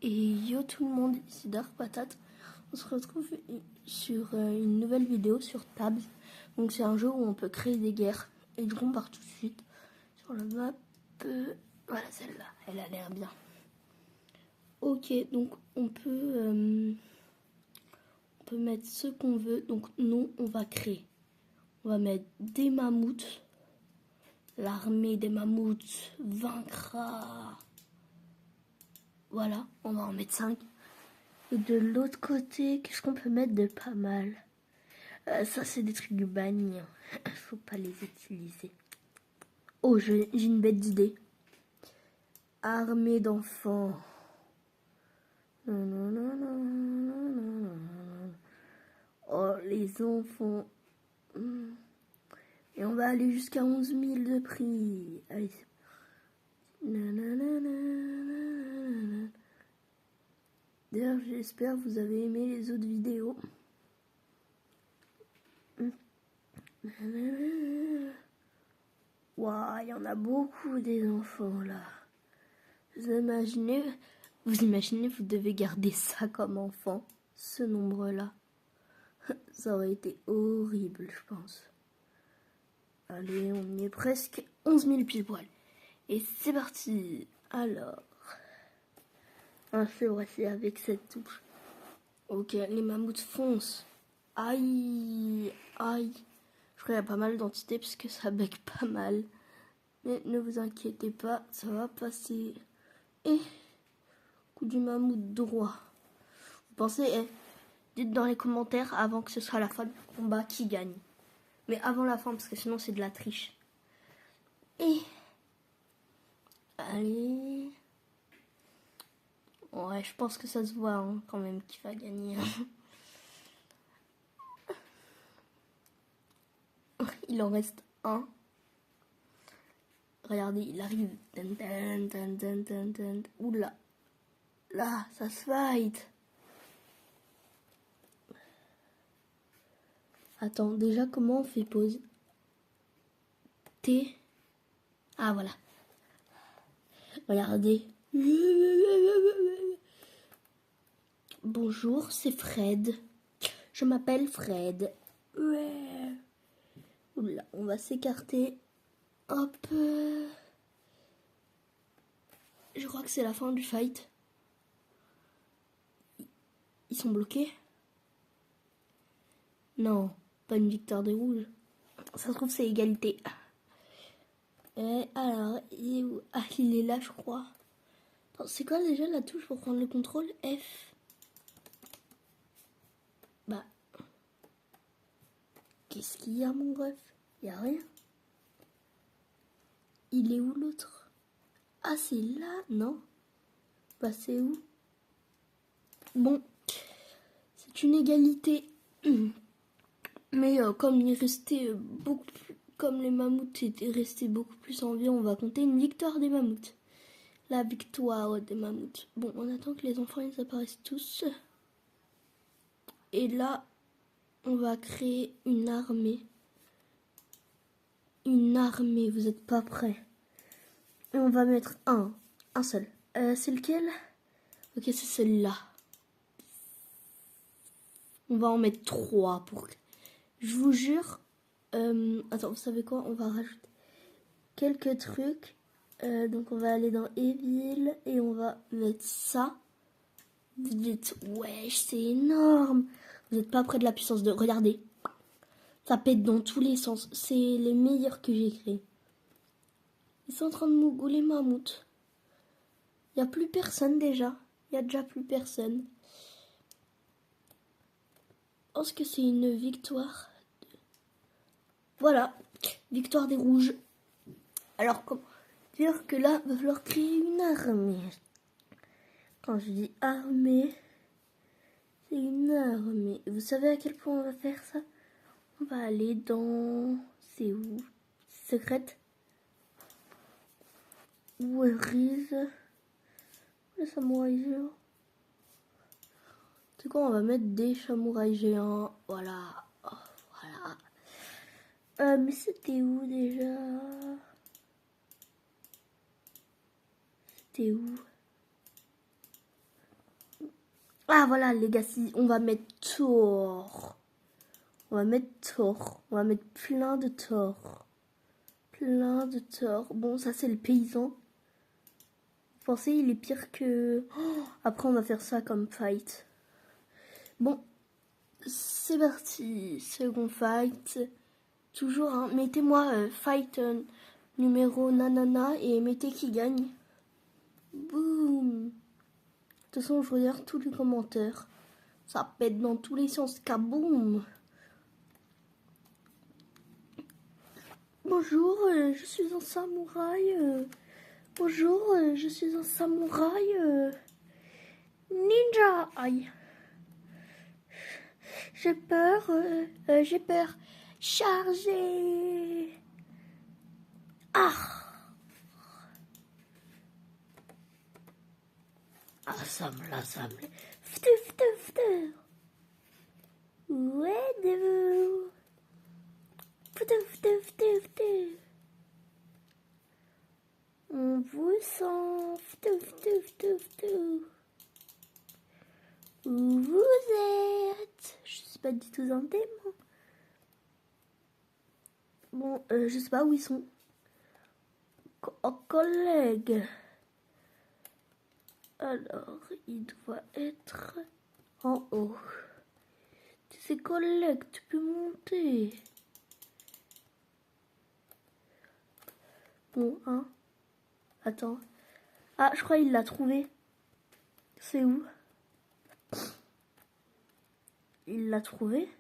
Et yo tout le monde, ici Dark Patate. On se retrouve sur une nouvelle vidéo sur Tabs. Donc c'est un jeu où on peut créer des guerres. Et du coup on part tout de suite sur la map. Voilà celle-là, elle a l'air bien. Ok, donc on peut mettre ce qu'on veut. Donc nous on va créer. On va mettre des mammouths. L'armée des mammouths vaincra. Voilà, on va en mettre 5. Et de l'autre côté, qu'est-ce qu'on peut mettre de pas mal? Ça, c'est des trucs du banni. Faut pas les utiliser. Oh, j'ai une bête d'idée. Armée d'enfants. Non, non, non, non, non, non, non. Oh, les enfants. Et on va aller jusqu'à 11 000 de prix. Allez, c'est... D'ailleurs, j'espère que vous avez aimé les autres vidéos. Waouh, il y en a beaucoup des enfants là. Vous imaginez, vous devez garder ça comme enfant, ce nombre-là. Ça aurait été horrible, je pense. Allez, on y est presque 11 000 pile poil. Et c'est parti. Alors, c'est vrai, c'est avec cette touche. Ok, les mammouths foncent. Aïe, aïe. Je crois qu'il y a pas mal d'entités parce que ça bec pas mal. Mais ne vous inquiétez pas, ça va passer. Et coup du mammouth droit. Vous pensez, dites dans les commentaires avant que ce soit la fin du combat qui gagne. Mais avant la fin parce que sinon c'est de la triche. Et allez. Ouais, je pense que ça se voit hein, quand même qui va gagner. Il en reste un. Regardez, il arrive. Oula. Là, ça se fight. Attends, déjà, comment on fait pause? T. Ah, voilà. Regardez. Bonjour, c'est Fred. Je m'appelle Fred. Ouais. Oula, on va s'écarter. Hop. Je crois que c'est la fin du fight. Ils sont bloqués? Non, pas une victoire des rouges. Ça se trouve, c'est égalité. Et alors, il est où? Ah, il est là, je crois. Attends, c'est quoi déjà la touche pour prendre le contrôle? F. Bah. Qu'est-ce qu'il y a, mon ref? Il y a rien. Il est où l'autre? Ah, c'est là? Non. Bah, c'est où? Bon. C'est une égalité. Mais comme il restait beaucoup plus, comme les mammouths étaient restés beaucoup plus en vie, on va compter une victoire des mammouths. La victoire des mammouths. Bon, on attend que les enfants ils apparaissent tous. Et là, on va créer une armée. Une armée, vous n'êtes pas prêts. Et on va mettre un seul. C'est lequel? Ok, c'est celui-là. On va en mettre 3 pour... Je vous jure... attends, vous savez quoi? On va rajouter quelques trucs. Donc on va aller dans Evil et on va mettre ça. Vous dites, wesh, c'est énorme. Vous n'êtes pas près de la puissance de... Regardez. Ça pète dans tous les sens. C'est les meilleurs que j'ai créés. Ils sont en train de mougouler les mammouths. Il n'y a plus personne déjà. Il n'y a déjà plus personne. Je pense que c'est une victoire. Voilà. Victoire des rouges. Alors, comment dire que là, il va falloir créer une armée. Quand je dis armée, c'est une armée. Vous savez à quel point on va faire ça? On va aller dans... C'est où? Secrète. Where is le samouraï géant? C'est quoi? On va mettre des samouraïs géants. Voilà. Oh, voilà. Mais c'était où déjà? C'était où? Ah voilà, Legacy, on va mettre Thor. On va mettre Thor. On va mettre plein de Thor. Plein de Thor. Bon, ça c'est le paysan. Vous pensez il est pire que... Oh, après on va faire ça comme fight. Bon, c'est parti. Second fight. Toujours, hein. Mettez-moi fight numéro nanana et mettez qui gagne. Boum. De toute façon, je regarde tous les commentaires. Ça pète dans tous les sens. Kaboum. Bonjour, je suis un samouraï. Bonjour, je suis un samouraï. Ninja. Aïe. J'ai peur. J'ai peur. Chargez. Ah. Assemble. Ftu. Où êtes-vous? Ftu. On vous sent. Ftu. Où vous êtes? Je suis pas du tout un démon. Bon, je sais pas où ils sont. Collègue. Alors, il doit être en haut. Tu sais, collègue, tu peux monter. Bon, hein. Attends. Ah, je crois qu'il l'a trouvé. C'est où? Il l'a trouvé?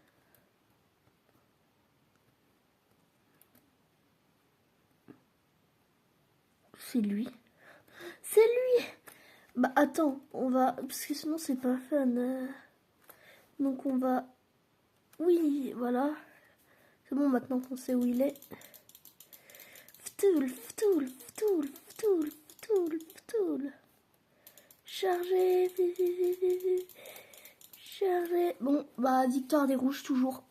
C'est lui. C'est lui! Bah attends, on va... Parce que sinon c'est pas fun. Donc on va... Oui, voilà. C'est bon maintenant qu'on sait où il est. Ftoul. Chargez. Chargez. Bon, bah victoire des rouges toujours.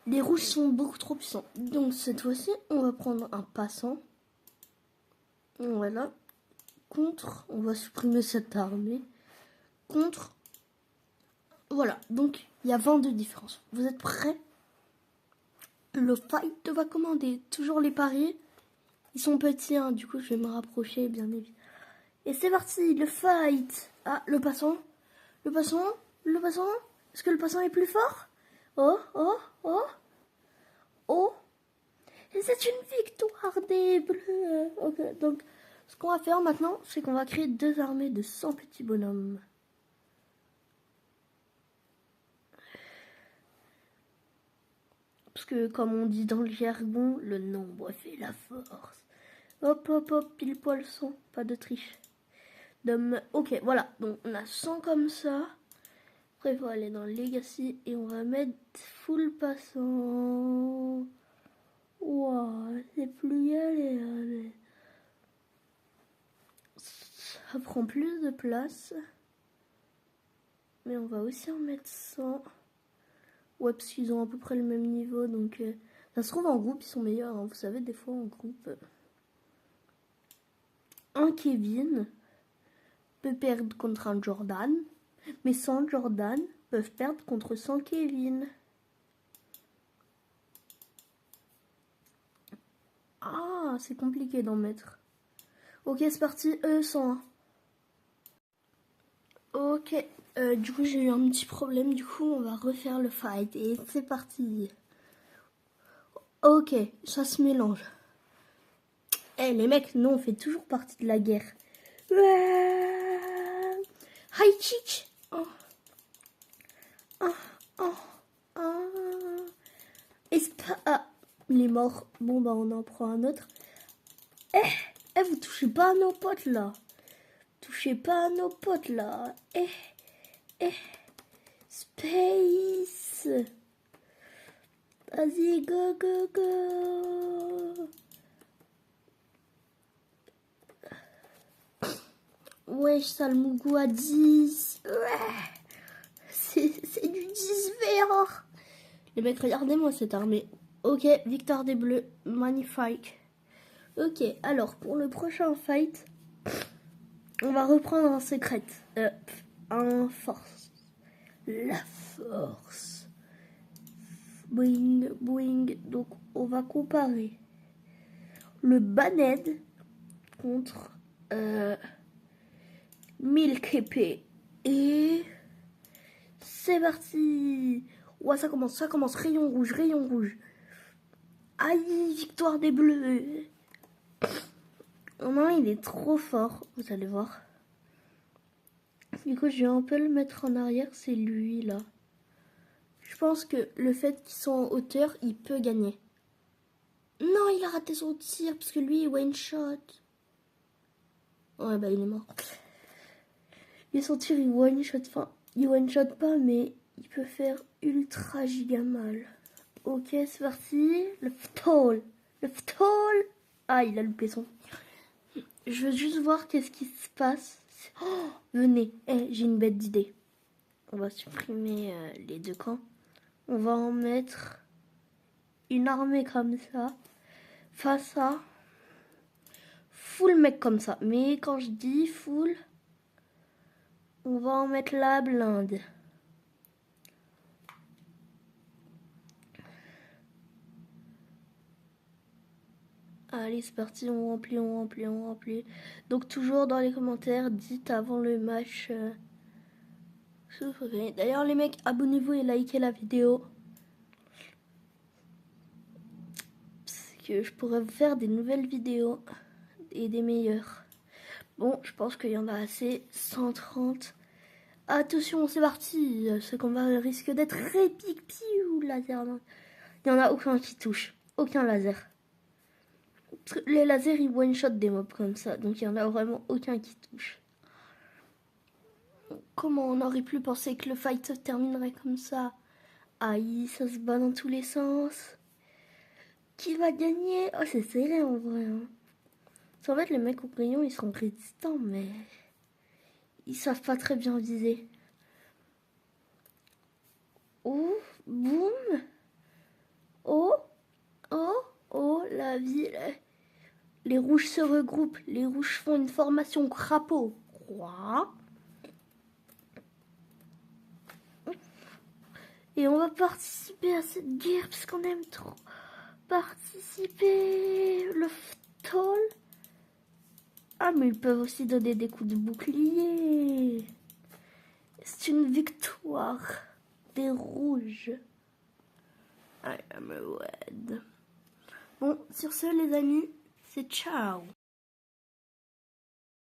Les rouges sont beaucoup trop puissants. Donc cette fois-ci, on va prendre un passant. Voilà. Contre, on va supprimer cette armée. Contre. Voilà, donc il y a 22 différences. Vous êtes prêts? Le fight va commander. Toujours les paris. Ils sont petits, hein, du coup je vais me rapprocher bien évidemment. Et c'est parti, le fight. Ah, le passant. Est-ce que le passant est plus fort? Oh. Et c'est une victoire des bleus. Ok, donc ce qu'on va faire maintenant, c'est qu'on va créer 2 armées de 100 petits bonhommes. Parce que comme on dit dans le jargon, le nombre fait la force. Hop, pile poil 100, pas de triche. Ok, voilà, donc on a 100 comme ça. Après, il faut aller dans Legacy et on va mettre full passant. Wow, c'est plus galère. Ça prend plus de place. Mais on va aussi en mettre 100. Ouais, parce qu'ils ont à peu près le même niveau. Donc, ça se trouve en groupe, ils sont meilleurs. Hein. Vous savez, des fois en groupe, un Kevin peut perdre contre un Jordan. Mais 100 Jordan peuvent perdre contre 100 Kevin. Ah, c'est compliqué d'en mettre. Ok, c'est parti. 101. Ok, du coup j'ai eu un petit problème. Du coup, on va refaire le fight. Et c'est parti. Ok, ça se mélange. Eh les mecs, nous on fait toujours partie de la guerre. Hi chick. Ah, il est mort. Bon bah on en prend un autre. Vous touchez pas à nos potes là. Touchez pas à nos potes là. Space. Vas-y, go. Wesh, Salmougou à 10. C'est du 10 vert. Les mecs, regardez-moi cette armée. Ok, victoire des bleus. Magnifique. Ok, alors pour le prochain fight, on va reprendre un secret. force. La force. Boing, boing. Donc, on va comparer le Baned contre Milk épée. Et c'est parti. Ouais, ça commence. Rayon rouge. Aïe, victoire des Bleus. Oh non, il est trop fort, vous allez voir. Du coup, je vais un peu le mettre en arrière, c'est lui là. Je pense que le fait qu'ils soit en hauteur, il peut gagner. Non, il a raté son tir parce que lui, il one shot. Ouais, bah il est mort. Et son tir, il one shot. Enfin, il one shot pas, mais il peut faire ultra giga mal. Ok, c'est parti. Le ftol. Ah, il a loupé son. Je veux juste voir qu'est-ce qui se passe. Oh, venez, j'ai une bête d'idée. On va supprimer les deux camps. On va en mettre une armée comme ça. Face à full mec comme ça. Mais quand je dis full, on va en mettre la blinde. Allez, c'est parti, on remplit. Donc toujours dans les commentaires, dites avant le match. D'ailleurs les mecs, abonnez-vous et likez la vidéo. Parce que je pourrais vous faire des nouvelles vidéos et des meilleures. Bon, je pense qu'il y en a assez. 130. Attention, c'est parti. Ce combat risque d'être épique. Piou, laser. Non. Il n'y en a aucun qui touche. Aucun laser. Les lasers, ils one-shot des mobs comme ça. Donc il n'y en a vraiment aucun qui touche. Comment on aurait pu penser que le fight se terminerait comme ça? Aïe, ça se bat dans tous les sens. Qui va gagner? Oh, c'est serré en vrai. Hein. En fait, les mecs au rayon, ils sont résistants, mais ils savent pas très bien viser. Oh, boum. Oh, la ville. Les rouges se regroupent. Les rouges font une formation crapaud. Roi. Et on va participer à cette guerre parce qu'on aime trop participer. Le ftol. Ah, mais ils peuvent aussi donner des coups de bouclier. C'est une victoire des rouges. I am red. Bon, sur ce, les amis, c'est ciao.